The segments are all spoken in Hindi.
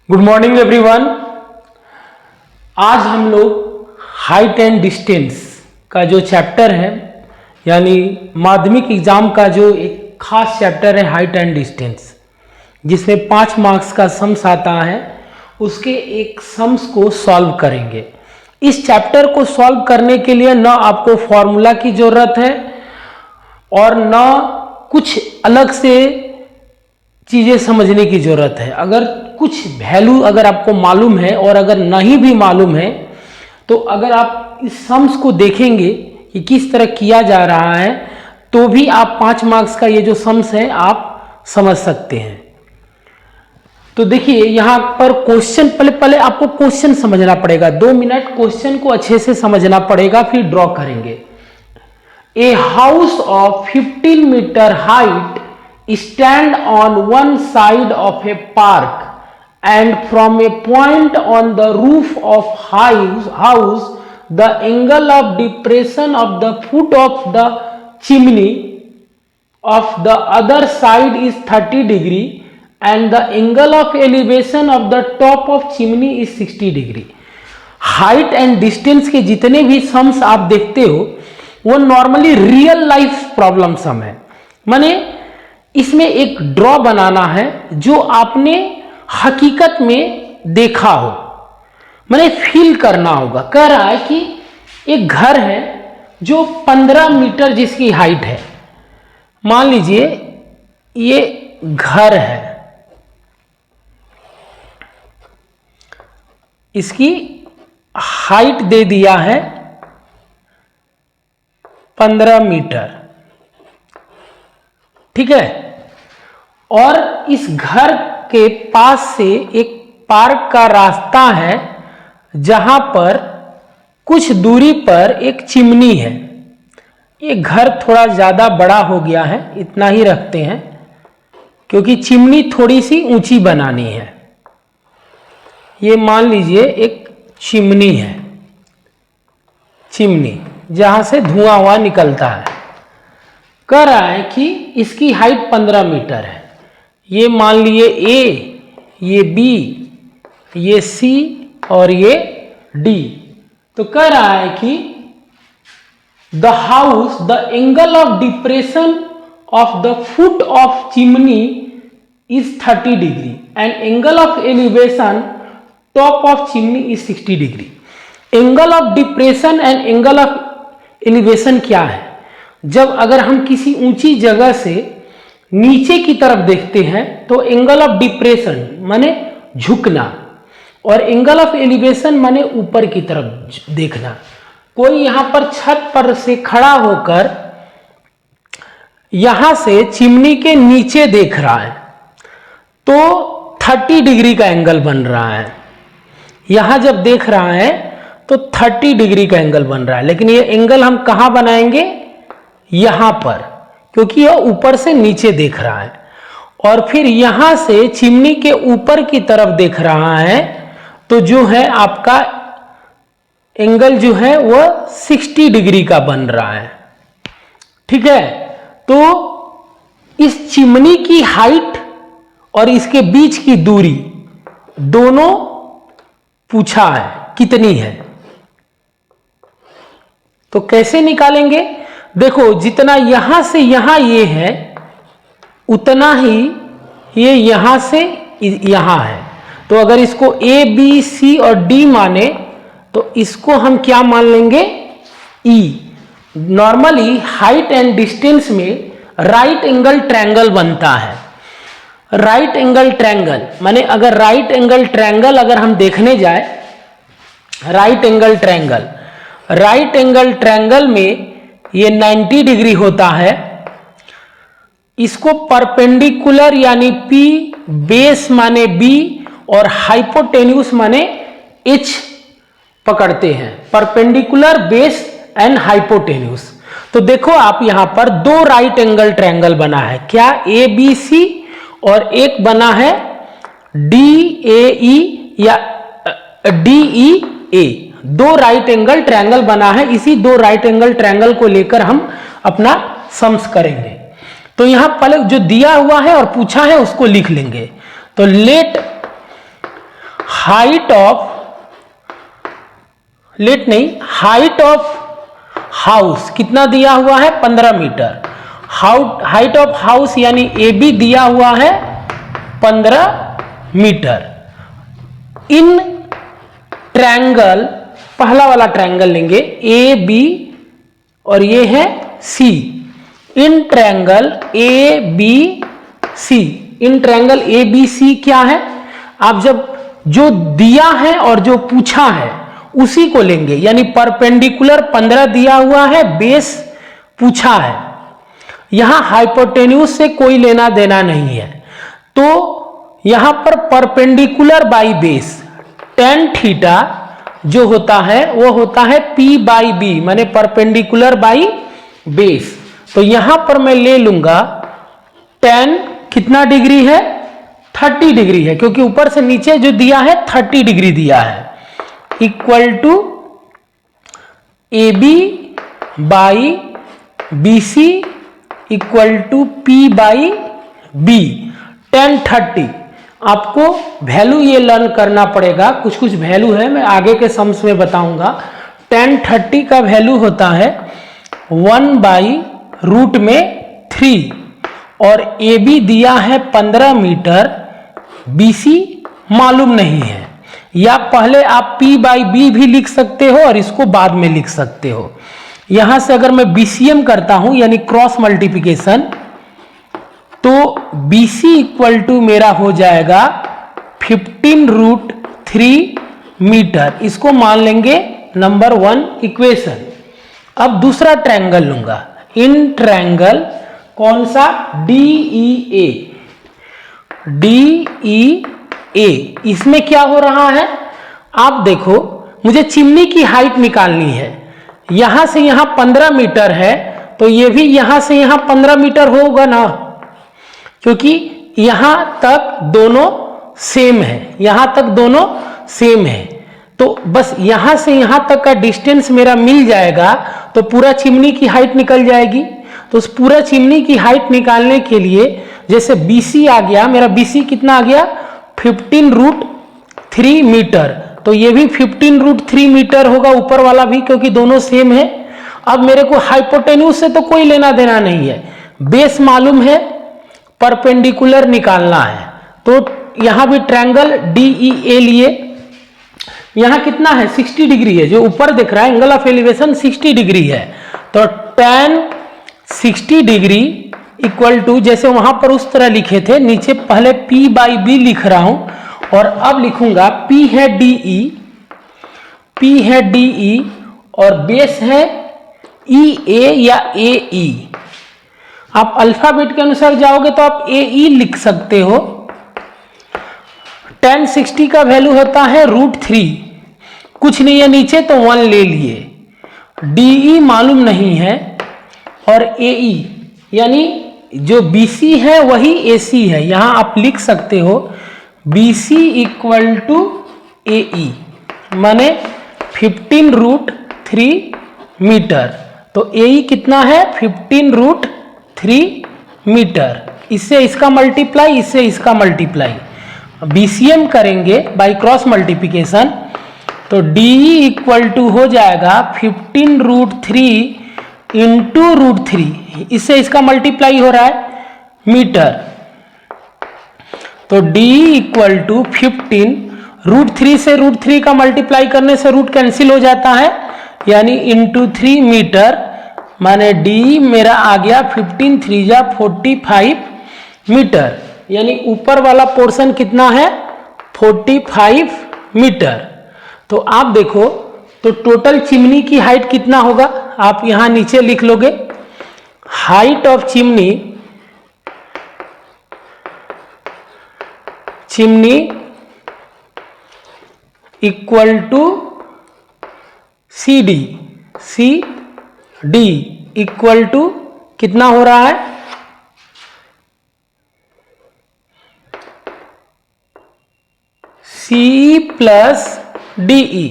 Good morning everyone. आज हम लोग हाइट एंड डिस्टेंस का जो चैप्टर है यानी माध्यमिक एग्जाम का जो एक खास चैप्टर है हाइट एंड डिस्टेंस, जिसमें 5 मार्क्स का सम्स आता है, उसके एक सम्स को सॉल्व करेंगे। इस चैप्टर को सॉल्व करने के लिए न आपको फॉर्मूला की ज़रूरत है और न कुछ अलग से चीज़ें समझने की ज़रूरत है। अगर कुछ वैल्यू अगर आपको मालूम है और अगर नहीं भी मालूम है तो अगर आप इस सम्स को देखेंगे कि किस तरह किया जा रहा है तो भी आप 5 मार्क्स का ये जो सम्स है आप समझ सकते हैं। तो देखिए यहाँ पर क्वेश्चन, पहले आपको क्वेश्चन समझना पड़ेगा। 2 मिनट क्वेश्चन को अच्छे से समझना पड़ेगा, फिर ड्रॉ करेंगे। A house of 15 metre height stand on one side of a park and from a point on the roof of house the angle of depression of the foot of the chimney of the other side is 30 degree and the angle of elevation of the top of chimney is 60 degree। Height and distance के जितने भी सम्स आप देखते हो वो normally real life problem some है। माने इसमें एक ड्रॉ बनाना है जो आपने हकीकत में देखा हो, मैंने फील करना होगा। कह रहा है कि एक घर है जो 15 मीटर जिसकी हाइट है। मान लीजिए ये घर है, इसकी हाइट दे दिया है 15 मीटर, ठीक है। और इस घर के पास से एक पार्क का रास्ता है जहां पर कुछ दूरी पर एक चिमनी है। ये घर थोड़ा ज़्यादा बड़ा हो गया है, इतना ही रखते हैं क्योंकि चिमनी थोड़ी सी ऊंची बनानी है। ये मान लीजिए एक चिमनी है, चिमनी जहां से धुआं हुआ निकलता है। कह रहा है कि इसकी हाइट 15 मीटर है। ये मान लिए ए, ये बी, ये सी और ये डी। तो कह रहा है कि the house, the angle of depression of the foot of chimney is 30 degree and angle of elevation top of chimney is 60 degree. Angle of depression and angle of elevation क्या है? जब अगर हम किसी ऊंची जगह से नीचे की तरफ देखते हैं तो एंगल ऑफ डिप्रेशन माने झुकना और एंगल ऑफ एलिवेशन माने ऊपर की तरफ देखना। कोई यहां पर छत पर से खड़ा होकर यहां से चिमनी के नीचे देख रहा है तो 30 डिग्री का एंगल बन रहा है। यहां जब देख रहा है तो 30 डिग्री का एंगल बन रहा है, लेकिन ये एंगल हम कहां बनाएंगे? यहां पर, क्योंकि यह ऊपर से नीचे देख रहा है। और फिर यहां से चिमनी के ऊपर की तरफ देख रहा है तो जो है आपका एंगल जो है वह 60 डिग्री का बन रहा है, ठीक है। तो इस चिमनी की हाइट और इसके बीच की दूरी दोनों पूछा है कितनी है। तो कैसे निकालेंगे? देखो, जितना यहां से यहां ये है उतना ही ये यहां से यहां है। तो अगर इसको ए, बी, सी और डी माने तो इसको हम क्या मान लेंगे? ई। नॉर्मली हाइट एंड डिस्टेंस में राइट एंगल ट्रायंगल बनता है। राइट एंगल ट्रायंगल माने अगर राइट एंगल ट्रायंगल अगर हम देखने जाए, राइट एंगल ट्रायंगल में ये 90 डिग्री होता है। इसको परपेंडिकुलर यानी P, बेस माने B और हाइपोटेन्यूस माने H पकड़ते हैं। Perpendicular, base and hypotenuse. तो देखो आप यहां पर 2 राइट एंगल ट्रायंगल बना है, क्या? ABC और एक बना है DAE या DEA। 2 राइट एंगल ट्रायंगल बना है। इसी 2 राइट एंगल ट्रायंगल को लेकर हम अपना सम्स करेंगे। तो यहां पहले जो दिया हुआ है और पूछा है उसको लिख लेंगे। तो let height of height of house कितना दिया हुआ है 15 मीटर। हाइट ऑफ हाउस यानी ए बी दिया हुआ है 15 मीटर। इन ट्रायंगल, पहला वाला ट्रायंगल लेंगे ए बी और ये है C. In triangle A B C, in triangle A B C क्या है, आप जब जो दिया है और जो पूछा है उसी को लेंगे, यानी परपेंडिकुलर 15 दिया हुआ है, बेस पूछा है। यहां हाइपोटेन्यूज से कोई लेना देना नहीं है, तो यहां पर perpendicular by base tan theta जो होता है वो होता है P बाई बी, माने परपेंडिकुलर बाई बेस। तो यहां पर मैं ले लूंगा tan कितना डिग्री है 30 डिग्री है, क्योंकि ऊपर से नीचे जो दिया है 30 डिग्री दिया है, equal to A B by B C equal to P by B. tan 30 आपको वैल्यू ये लर्न करना पड़ेगा, कुछ कुछ वैल्यू है, मैं आगे के सम्स में बताऊंगा। tan 30 का वैल्यू होता है 1/√3 और ए बी दिया है 15 मीटर, बी सी मालूम नहीं है, या पहले आप P बाई बी भी लिख सकते हो और इसको बाद में लिख सकते हो। यहां से अगर मैं BCM करता हूं यानी क्रॉस मल्टीप्लिकेशन, तो BC इक्वल टू मेरा हो जाएगा 15√3 मीटर। इसको मान लेंगे नंबर 1 इक्वेशन। अब दूसरा ट्रायंगल लूंगा, इन ट्रायंगल कौन सा DEA, DEA, इसमें क्या हो रहा है आप देखो, मुझे चिमनी की हाइट निकालनी है। यहां से यहां 15 मीटर है, तो ये भी यहां से यहां 15 मीटर होगा ना, क्योंकि यहां तक दोनों सेम है, यहां तक दोनों सेम है। तो बस यहां से यहां तक का डिस्टेंस मेरा मिल जाएगा, तो पूरा चिमनी की हाइट निकल जाएगी। तो उस पूरा चिमनी की हाइट निकालने के लिए जैसे BC आ गया, मेरा BC कितना आ गया 15√3 मीटर, तो ये भी 15√3 मीटर होगा ऊपर वाला भी, क्योंकि दोनों सेम है। अब मेरे को हाइपोटेन्यूज से तो कोई लेना देना नहीं है, बेस मालूम है, परपेंडिकुलर निकालना है। तो यहां भी ट्रायंगल DEA लिए, यहां कितना है 60 डिग्री है, जो ऊपर दिख रहा है एंगल ऑफ एलिवेशन 60 डिग्री है। तो tan 60 डिग्री इक्वल टू, जैसे वहां पर उस तरह लिखे थे, नीचे पहले P बाई बी लिख रहा हूं और अब लिखूंगा P है DE, P है DE और बेस है EA या AE। आप अल्फाबेट के अनुसार जाओगे तो आप AE लिख सकते हो। tan 60 का वैल्यू होता है √3, कुछ नहीं है नीचे तो 1 ले लिए। DE मालूम नहीं है और AE यानी जो BC है वही AC है, यहां आप लिख सकते हो BC इक्वल टू AE, माने 15√3 मीटर। तो AE कितना है 15√3 मीटर। इससे इसका मल्टीप्लाई, इससे इसका मल्टीप्लाई, BCM करेंगे बाय क्रॉस मल्टीप्लिकेशन, तो DE इक्वल टू हो जाएगा 15√3 इंटू √3, इससे इसका मल्टीप्लाई हो रहा है मीटर। तो DE इक्वल टू 15, √3 से √3 का मल्टीप्लाई करने से रूट कैंसिल हो जाता है, यानी इंटू 3 मीटर, माने DE मेरा आ गया 15 3 जा 45 मीटर, यानी ऊपर वाला पोर्शन कितना है 45 मीटर। तो आप देखो तो टोटल चिमनी की हाइट कितना होगा, आप यहां नीचे लिख लोगे, height of chimney equal to CD equal to कितना हो रहा है C प्लस DE,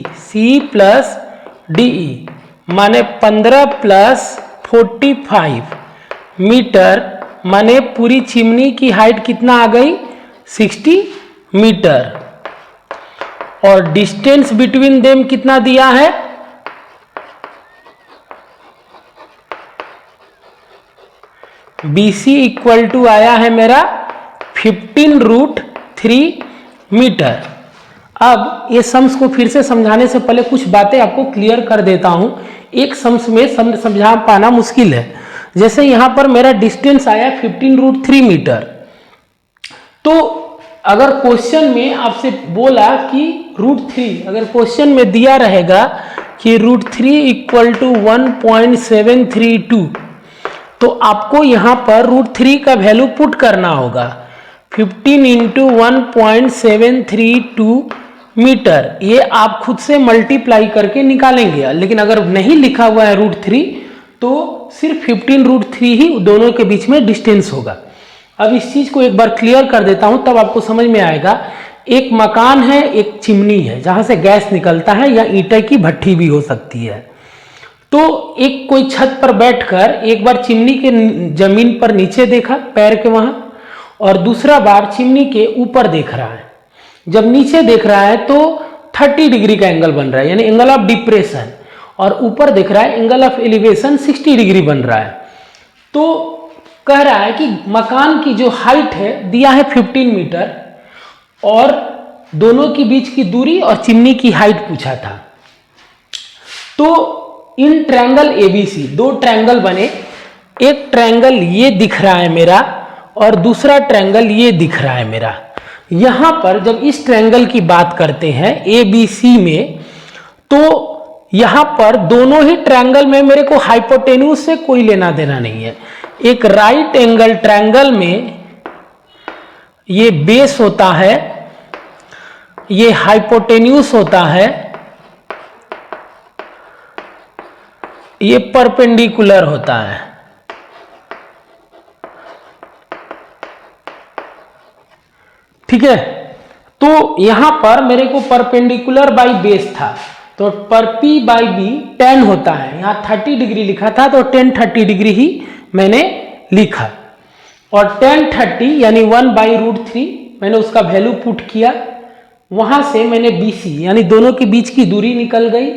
माने 15 प्लस 45 मीटर, माने पूरी चिमनी की हाइट कितना आ गई 60 मीटर। और डिस्टेंस बिटवीन देम कितना दिया है, BC इक्वल टू आया है मेरा 15√3 मीटर। अब ये सम्स को फिर से समझाने से पहले कुछ बातें आपको क्लियर कर देता हूं, एक सम्स में समझा पाना मुश्किल है। जैसे यहां पर मेरा डिस्टेंस आया 15√3 मीटर, तो अगर क्वेश्चन में आपसे बोला कि √3, अगर क्वेश्चन में दिया रहेगा कि √3 इक्वल टू 1.732, तो आपको यहां पर √3 का वैल्यू पुट करना होगा। 15 इंटू 1.732 मीटर, ये आप खुद से मल्टीप्लाई करके निकालेंगे। लेकिन अगर नहीं लिखा हुआ है √3, तो सिर्फ 15√3 ही दोनों के बीच में डिस्टेंस होगा। अब इस चीज को एक बार क्लियर कर देता हूं, तब आपको समझ में आएगा। एक मकान है, एक चिमनी है जहां से गैस निकलता है, या ईंटे की भट्ठी भी हो सकती है। तो एक कोई छत पर बैठकर एक बार चिमनी के जमीन पर नीचे देखा पैर के वहां, और दूसरा बार चिमनी के ऊपर देख रहा है। जब नीचे देख रहा है तो 30 डिग्री का एंगल बन रहा है, यानी एंगल ऑफ डिप्रेशन, और ऊपर देख रहा है एंगल ऑफ एलिवेशन 60 डिग्री बन रहा है। तो कह रहा है कि मकान की जो हाइट है दिया है 15 मीटर, और दोनों के बीच की दूरी और चिमनी की हाइट पूछा था। तो इन ट्रायंगल ABC दो ट्रायंगल बने, एक ट्रायंगल ये दिख रहा है मेरा और दूसरा ट्रायंगल ये दिख रहा है मेरा। यहां पर जब इस ट्रायंगल की बात करते हैं ABC में, तो यहां पर दोनों ही ट्रायंगल में मेरे को हाइपोटेन्यूज से कोई लेना देना नहीं है। एक राइट एंगल ट्रायंगल में ये बेस होता है, ये हाइपोटेन्यूज होता है, ये परपेंडिकुलर होता है। ठीक है, तो यहां पर मेरे को परपेंडिकुलर बाई बेस था, तो पर P बाई B tan होता है। यहां 30 डिग्री लिखा था तो tan 30 डिग्री ही मैंने लिखा, और tan 30 यानी 1/√3 मैंने उसका वैल्यू पुट किया। वहां से मैंने BC यानी दोनों के बीच की दूरी निकल गई।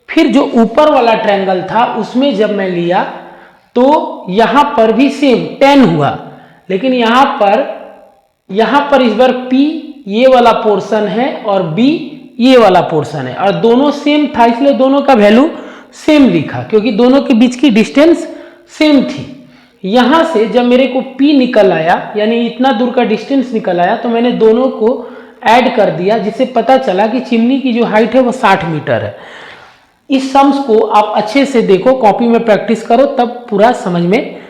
फिर जो ऊपर वाला ट्रायंगल था उसमें जब मैं लिया तो यहां पर भी सेम tan हुआ, लेकिन यहां पर इस बार P ये वाला पोर्शन है और B ये वाला पोर्शन है, और दोनों सेम था, इसलिए दोनों का वैल्यू सेम लिखा, क्योंकि दोनों के बीच की डिस्टेंस सेम थी। यहां से जब मेरे को P निकल आया, यानी इतना दूर का डिस्टेंस निकल आया, तो मैंने दोनों को ऐड कर दिया, जिससे पता चला कि चिमनी की जो हाइट है वो 60 मीटर है। इस सम्स को आप अच्छे से देखो, कॉपी में प्रैक्टिस करो, तब पूरा समझ में